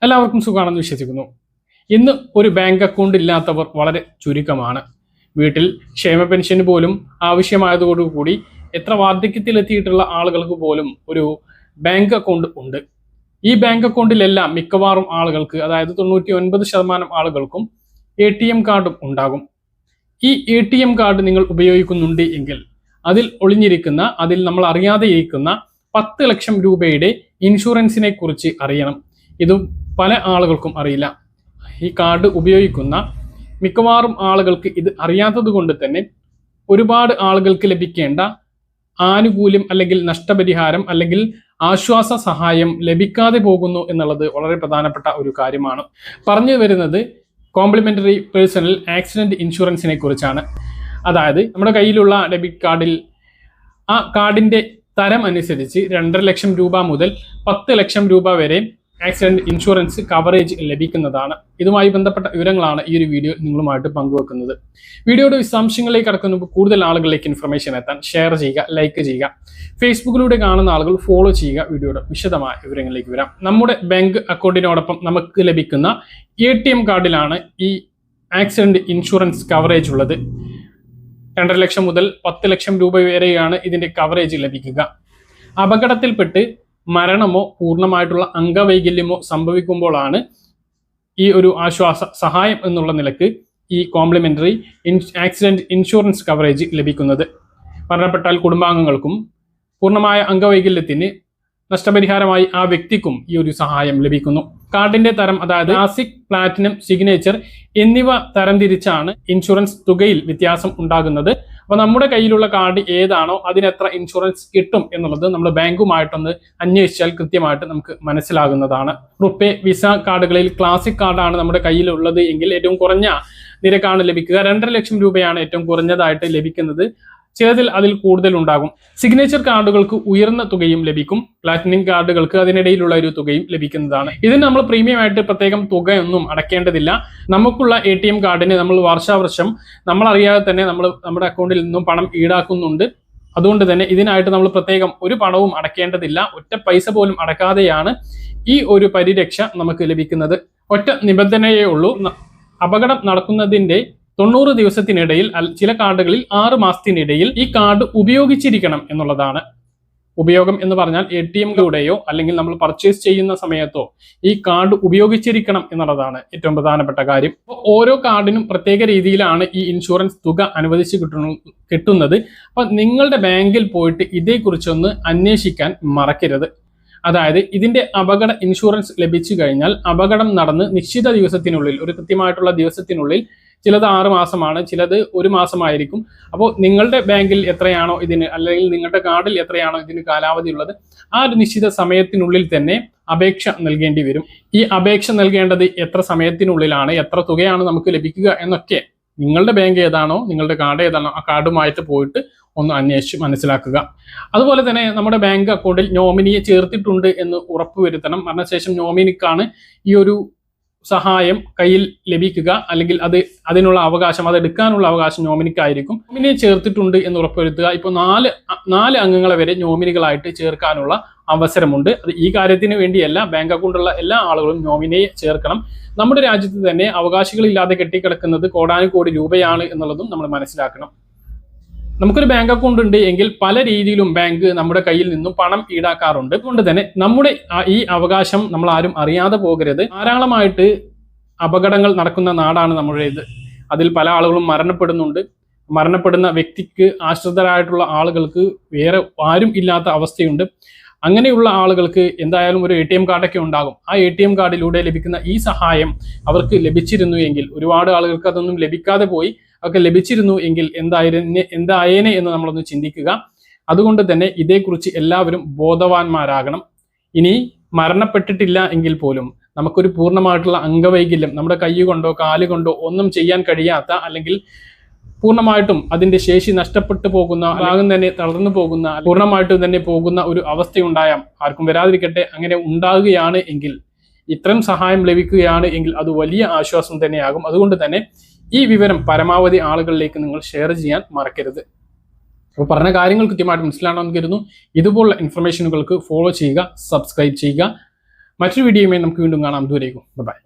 എല്ലാവർക്കും സുഖമാണെന്ന് വിശ്വസിക്കുന്നു. ഇന്ന് ഒരു ബാങ്ക് അക്കൗണ്ട് ഇല്ലാത്തവർ വളരെ ചുരുക്കമാണ്. വീട്ടിൽ ക്ഷേമ പെൻഷന് പോലും ആവശ്യമായതോടുകൂടി എത്ര വാർദ്ധക്യത്തിലെത്തിയിട്ടുള്ള ആളുകൾക്ക് പോലും ഒരു ബാങ്ക് അക്കൗണ്ട് ഉണ്ട്. ഈ ബാങ്ക് അക്കൗണ്ടിലെല്ലാം മിക്കവാറും ആളുകൾക്ക്, അതായത് 99% ആളുകൾക്കും ATM കാർഡും ഉണ്ടാകും. ഈ ATM കാർഡ് നിങ്ങൾ ഉപയോഗിക്കുന്നുണ്ട് എങ്കിൽ അതിൽ നമ്മൾ അറിയാതെ ഇരിക്കുന്ന 10 ലക്ഷം രൂപയുടെ ഇൻഷുറൻസിനെ കുറിച്ച് അറിയണം. ഇതും പല ആളുകൾക്കും അറിയില്ല. ഈ കാർഡ് ഉപയോഗിക്കുന്ന മിക്കവാറും ആളുകൾക്ക് ഇത് അറിയാത്തത് കൊണ്ട് തന്നെ ഒരുപാട് ആളുകൾക്ക് ലഭിക്കേണ്ട ആനുകൂല്യം അല്ലെങ്കിൽ നഷ്ടപരിഹാരം അല്ലെങ്കിൽ ആശ്വാസ സഹായം ലഭിക്കാതെ പോകുന്നു എന്നുള്ളത് വളരെ പ്രധാനപ്പെട്ട ഒരു കാര്യമാണ്. പറഞ്ഞു വരുന്നത് കോംപ്ലിമെന്ററി പേഴ്സണൽ ആക്സിഡന്റ് ഇൻഷുറൻസിനെ കുറിച്ചാണ്. അതായത് നമ്മുടെ കയ്യിലുള്ള ഡെബിറ്റ് കാർഡിൽ ആ കാർഡിന്റെ തരം അനുസരിച്ച് 2.5 ലക്ഷം രൂപ മുതൽ 10 ലക്ഷം രൂപ വരെ ആക്സിഡന്റ് ഇൻഷുറൻസ് കവറേജ് ലഭിക്കുന്നതാണ്. ഇതുമായി ബന്ധപ്പെട്ട വിവരങ്ങളാണ് ഈ ഒരു വീഡിയോ നിങ്ങളുമായിട്ട് പങ്കുവെക്കുന്നത്. വീഡിയോയുടെ വിശദാംശങ്ങളിലേക്ക് കടക്കുമ്പോൾ കൂടുതൽ ആളുകളിലേക്ക് ഇൻഫർമേഷൻ എത്താൻ ഷെയർ ചെയ്യുക, ലൈക്ക് ചെയ്യുക. ഫേസ്ബുക്കിലൂടെ കാണുന്ന ആളുകൾ ഫോളോ ചെയ്യുക. വീഡിയോയുടെ വിശദമായ വിവരങ്ങളിലേക്ക് വരാം. നമ്മുടെ ബാങ്ക് അക്കൗണ്ടിനോടൊപ്പം നമുക്ക് ലഭിക്കുന്ന ATM കാർഡിലാണ് ഈ ആക്സിഡന്റ് ഇൻഷുറൻസ് കവറേജ് ഉള്ളത്. 2.5 ലക്ഷം മുതൽ 10 ലക്ഷം രൂപ വരെയാണ് ഇതിന്റെ കവറേജ് ലഭിക്കുക. അപകടത്തിൽപ്പെട്ട് മരണമോ പൂർണ്ണമായിട്ടുള്ള അംഗവൈകല്യമോ സംഭവിക്കുമ്പോഴാണ് ഈ ഒരു ആശ്വാസ സഹായം എന്നുള്ള നിലക്ക് ഈ കോംപ്ലിമെന്ററി ആക്സിഡന്റ് ഇൻഷുറൻസ് കവറേജ് ലഭിക്കുന്നത്. മരണപ്പെട്ടാൽ കുടുംബാംഗങ്ങൾക്കും പൂർണ്ണമായ അംഗവൈകല്യത്തിന് നഷ്ടപരിഹാരമായി ആ വ്യക്തിക്കും ഈ ഒരു സഹായം ലഭിക്കുന്നു. കാർഡിന്റെ തരം, അതായത് ക്ലാസിക്, പ്ലാറ്റിനം, സിഗ്നേച്ചർ എന്നിവ തരംതിരിച്ചാണ് ഇൻഷുറൻസ് തുകയിൽ വ്യത്യാസം ഉണ്ടാകുന്നത്. അപ്പോൾ നമ്മുടെ കയ്യിലുള്ള കാർഡ് ഏതാണോ അതിനെത്ര ഇൻഷുറൻസ് കിട്ടും എന്നുള്ളത് നമ്മൾ ബാങ്കുമായിട്ടൊന്ന് അന്വേഷിച്ചാൽ കൃത്യമായിട്ട് നമുക്ക് മനസ്സിലാകുന്നതാണ്. റുപ്പേ, വിസ കാർഡുകളിൽ ക്ലാസിക് കാർഡാണ് നമ്മുടെ കയ്യിലുള്ളത് എങ്കിൽ ഏറ്റവും കുറഞ്ഞ നിരക്കാണ് ലഭിക്കുക. 2.5 ലക്ഷം രൂപയാണ് ഏറ്റവും കുറഞ്ഞതായിട്ട് ലഭിക്കുന്നത്. ചിലതിൽ അതിൽ കൂടുതൽ ഉണ്ടാകും. സിഗ്നേച്ചർ കാർഡുകൾക്ക് ഉയർന്ന തുകയും ലഭിക്കും. പ്ലാറ്റിനം കാർഡുകൾക്ക് അതിനിടയിലുള്ള ഒരു തുകയും ലഭിക്കുന്നതാണ്. ഇതിന് നമ്മൾ പ്രീമിയം ആയിട്ട് പ്രത്യേകം തുകയൊന്നും അടയ്ക്കേണ്ടതില്ല. നമുക്കുള്ള ATM കാർഡിന് നമ്മൾ വർഷാവർഷം നമ്മൾ അറിയാതെ തന്നെ നമ്മുടെ അക്കൗണ്ടിൽ നിന്നും പണം ഈടാക്കുന്നുണ്ട്. അതുകൊണ്ട് തന്നെ ഇതിനായിട്ട് നമ്മൾ പ്രത്യേകം ഒരു പണവും അടയ്ക്കേണ്ടതില്ല. ഒറ്റ പൈസ പോലും അടക്കാതെയാണ് ഈ ഒരു പരിരക്ഷ നമുക്ക് ലഭിക്കുന്നത്. ഒറ്റ നിബന്ധനയേ ഉള്ളൂ. അപകടം നടക്കുന്നതിന്റെ 90 ദിവസത്തിനിടയിൽ, ചില കാർഡുകളിൽ 6 മാസത്തിനിടയിൽ ഈ കാർഡ് ഉപയോഗിച്ചിരിക്കണം എന്നുള്ളതാണ്. ഉപയോഗം എന്ന് പറഞ്ഞാൽ ATMയിലൂടെയോ അല്ലെങ്കിൽ നമ്മൾ പർച്ചേസ് ചെയ്യുന്ന സമയത്തോ ഈ കാർഡ് ഉപയോഗിച്ചിരിക്കണം എന്നുള്ളതാണ് ഏറ്റവും പ്രധാനപ്പെട്ട കാര്യം. ഓരോ കാർഡിനും പ്രത്യേക രീതിയിലാണ് ഈ ഇൻഷുറൻസ് തുക അനുവദിച്ച് കിട്ടുന്നത്. അപ്പൊ നിങ്ങളുടെ ബാങ്കിൽ പോയിട്ട് ഇതേക്കുറിച്ചൊന്ന് അന്വേഷിക്കാൻ മറക്കരുത്. അതായത് ഇതിന്റെ അപകട ഇൻഷുറൻസ് ലഭിച്ചു കഴിഞ്ഞാൽ അപകടം നടന്ന് നിശ്ചിത ദിവസത്തിനുള്ളിൽ, ഒരു കൃത്യമായിട്ടുള്ള ദിവസത്തിനുള്ളിൽ, ചിലത് 6 മാസമാണ്, ചിലത് 1 മാസമായിരിക്കും. അപ്പോൾ നിങ്ങളുടെ ബാങ്കിൽ എത്രയാണോ ഇതിന്, അല്ലെങ്കിൽ നിങ്ങളുടെ കാർഡിൽ എത്രയാണോ ഇതിന് കാലാവധി ഉള്ളത്, ആ ഒരു നിശ്ചിത സമയത്തിനുള്ളിൽ തന്നെ അപേക്ഷ നൽകേണ്ടി വരും. ഈ അപേക്ഷ നൽകേണ്ടത് എത്ര സമയത്തിനുള്ളിലാണ്, എത്ര തുകയാണ് നമുക്ക് ലഭിക്കുക എന്നൊക്കെ നിങ്ങളുടെ ബാങ്ക് ഏതാണോ, നിങ്ങളുടെ കാർഡ് ഏതാണോ, ആ കാർഡുമായിട്ട് പോയിട്ട് ഒന്ന് അന്വേഷിച്ച് മനസ്സിലാക്കുക. അതുപോലെ തന്നെ നമ്മുടെ ബാങ്ക് അക്കൗണ്ടിൽ നോമിനിയെ ചേർത്തിട്ടുണ്ട് എന്ന് ഉറപ്പുവരുത്തണം. മരണശേഷം നോമിനിക്കാണ് ഈ ഒരു സഹായം കയ്യിൽ ലഭിക്കുക, അല്ലെങ്കിൽ അതിനുള്ള അവകാശം, അത് എടുക്കാനുള്ള അവകാശം നോമിനിക്കായിരിക്കും. നോമിനിയെ ചേർത്തിട്ടുണ്ട് എന്ന് ഉറപ്പുവരുത്തുക. ഇപ്പോൾ 4 അംഗങ്ങളെ വരെ നോമിനികളായിട്ട് ചേർക്കാനുള്ള അവസരമുണ്ട്. അത് ഈ കാര്യത്തിന് വേണ്ടിയല്ല, ബാങ്ക് അക്കൗണ്ടുള്ള എല്ലാ ആളുകളും നോമിനിയെ ചേർക്കണം. നമ്മുടെ രാജ്യത്ത് തന്നെ അവകാശികളില്ലാതെ കെട്ടിക്കിടക്കുന്നത് കോടാനുകോടി രൂപയാണ് എന്നുള്ളതും നമ്മൾ മനസ്സിലാക്കണം. നമുക്കൊരു ബാങ്ക് അക്കൗണ്ട് ഉണ്ട് എങ്കിൽ പല രീതിയിലും ബാങ്ക് നമ്മുടെ കയ്യിൽ നിന്നും പണം ഈടാക്കാറുണ്ട്. അതുകൊണ്ട് തന്നെ നമ്മുടെ ഈ അവകാശം നമ്മൾ ആരും അറിയാതെ പോകരുത്. ധാരാളമായിട്ട് അപകടങ്ങൾ നടക്കുന്ന നാടാണ് നമ്മുടേത്. അതിൽ പല ആളുകളും മരണപ്പെടുന്നുണ്ട്. മരണപ്പെടുന്ന വ്യക്തിക്ക് ആശ്രിതരായിട്ടുള്ള ആളുകൾക്ക് വേറെ ആരും ഇല്ലാത്ത അവസ്ഥയുണ്ട്. അങ്ങനെയുള്ള ആളുകൾക്ക് എന്തായാലും ഒരു ATM കാർഡൊക്കെ ഉണ്ടാകും. ആ ATM കാർഡിലൂടെ ലഭിക്കുന്ന ഈ സഹായം അവർക്ക് ലഭിച്ചിരുന്നു എങ്കിൽ, ഒരുപാട് ആളുകൾക്ക് അതൊന്നും ലഭിക്കാതെ പോയി, ഒക്കെ ലഭിച്ചിരുന്നു എങ്കിൽ എന്തായേനെ എന്ന് നമ്മളൊന്ന് ചിന്തിക്കുക. അതുകൊണ്ട് തന്നെ ഇതേക്കുറിച്ച് എല്ലാവരും ബോധവാന്മാരാകണം. ഇനി മരണപ്പെട്ടിട്ടില്ല എങ്കിൽ പോലും നമുക്കൊരു പൂർണ്ണമായിട്ടുള്ള അംഗവൈകല്യം, നമ്മുടെ കൈ കൊണ്ടോ കാല് കൊണ്ടോ ഒന്നും ചെയ്യാൻ കഴിയാത്ത, അല്ലെങ്കിൽ പൂർണ്ണമായിട്ടും അതിന്റെ ശേഷി നഷ്ടപ്പെട്ടു പോകുന്ന, ഭാഗം തന്നെ തളർന്നു പോകുന്ന, പൂർണ്ണമായിട്ടും തന്നെ പോകുന്ന ഒരു അവസ്ഥയുണ്ടായാൽ, ആർക്കും വരാതിരിക്കട്ടെ, അങ്ങനെ ഉണ്ടാകുകയാണ് എങ്കിൽ, ഇത്തരം സഹായം ലഭിക്കുകയാണ് എങ്കിൽ അത് വലിയ ആശ്വാസം തന്നെയാകും. അതുകൊണ്ട് തന്നെ ഈ വിവരം പരമാവധി ആളുകളിലേക്ക് നിങ്ങൾ ഷെയർ ചെയ്യാൻ മറക്കരുത്. അപ്പോൾ പറഞ്ഞ കാര്യങ്ങൾ കൃത്യമായിട്ട് മനസ്സിലാണെന്ന് കരുതുന്നു. ഇതുപോലുള്ള ഇൻഫർമേഷനുകൾക്ക് ഫോളോ ചെയ്യുക, സബ്സ്ക്രൈബ് ചെയ്യുക. മറ്റൊരു വീഡിയോയുമായി നമുക്ക് വീണ്ടും കാണാം. ദൂരേക്കും ബൈ.